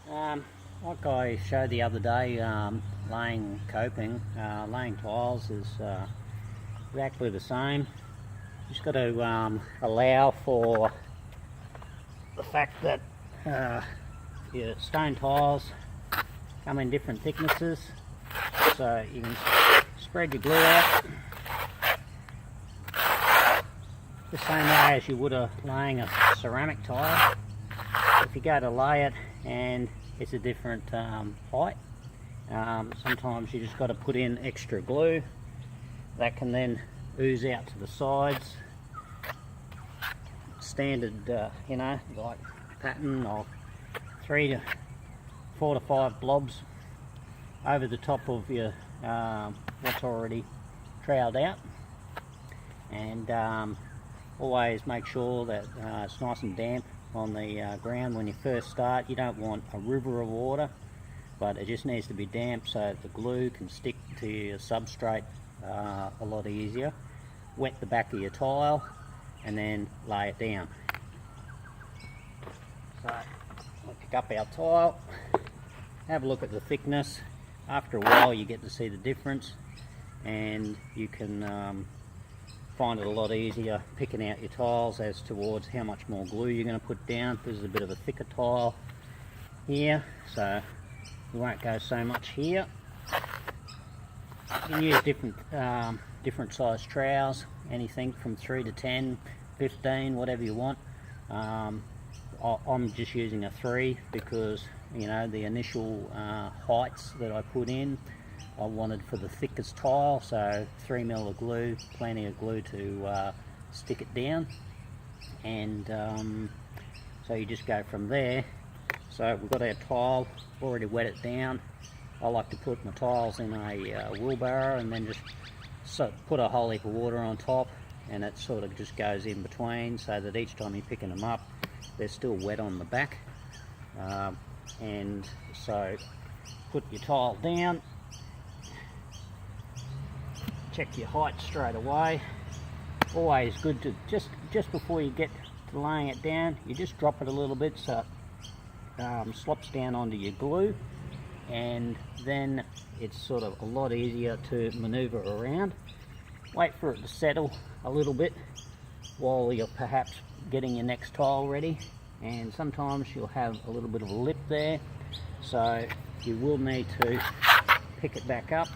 Like I showed the other day, laying coping, laying tiles is exactly the same. Just got to allow for the fact that your stone tiles come in different thicknesses, so you can spread your glue out the same way as you would laying a ceramic tile. If you go to lay it and it's a different height, sometimes you just got to put in extra glue that can then ooze out to the sides. Standard, like pattern of 4 to 5 blobs over the top of your what's already troweled out, and always make sure that it's nice and damp on the ground when you first start. You don't want a river of water, but it just needs to be damp so the glue can stick to your substrate a lot easier. Wet the back of your tile and then lay it down. So we'll pick up our tile, have a look at the thickness. After a while you get to see the difference, and you can find it a lot easier picking out your tiles as towards how much more glue you're going to put down. This is a bit of a thicker tile here, so we won't go so much here. You can use different size trowels, anything from 3 to 10, 15, whatever you want. I'm just using a 3 because, you know, the initial heights that I put in, I wanted for the thickest tile, so 3mm of glue, plenty of glue to stick it down, and so you just go from there. So we've got our tile, already wet it down. I like to put my tiles in a wheelbarrow and then just put a whole heap of water on top, and it sort of just goes in between so that each time you're picking them up they're still wet on the back. And so put your tile down, check your height straight away. Always good to just before you get to laying it down, you just drop it a little bit so it slops down onto your glue, and then it's sort of a lot easier to maneuver around. Wait for it to settle a little bit while you're perhaps getting your next tile ready, and sometimes you'll have a little bit of a lip there, so you will need to pick it back up.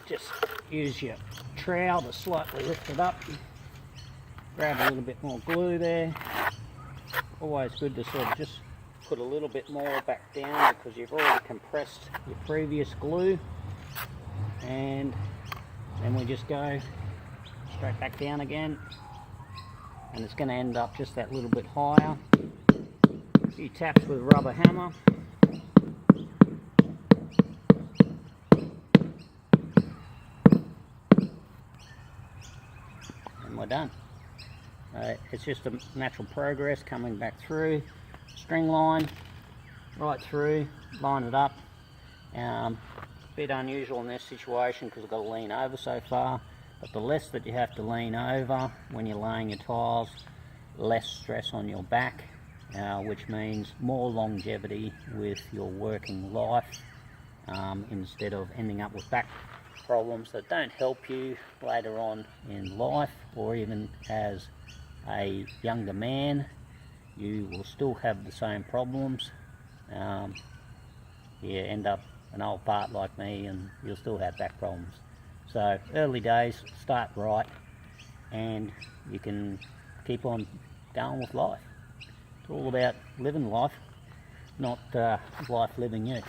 Just use your trowel to slightly lift it up, grab a little bit more glue there. Always good to sort of just put a little bit more back down because you've already compressed your previous glue, and then we just go straight back down again, and it's going to end up just that little bit higher. A few taps with a rubber hammer, and we're done. It's just a natural progress coming back through, string line right through, line it up. A bit unusual in this situation because I've got to lean over so far, but the less that you have to lean over when you're laying your tiles, less stress on your back, which means more longevity with your working life, instead of ending up with back problems that don't help you later on in life, or even as a younger man you will still have the same problems. You end up an old fart like me and you'll still have back problems. So early days, start right, and you can keep on going with life. It's all about living life, not life living you.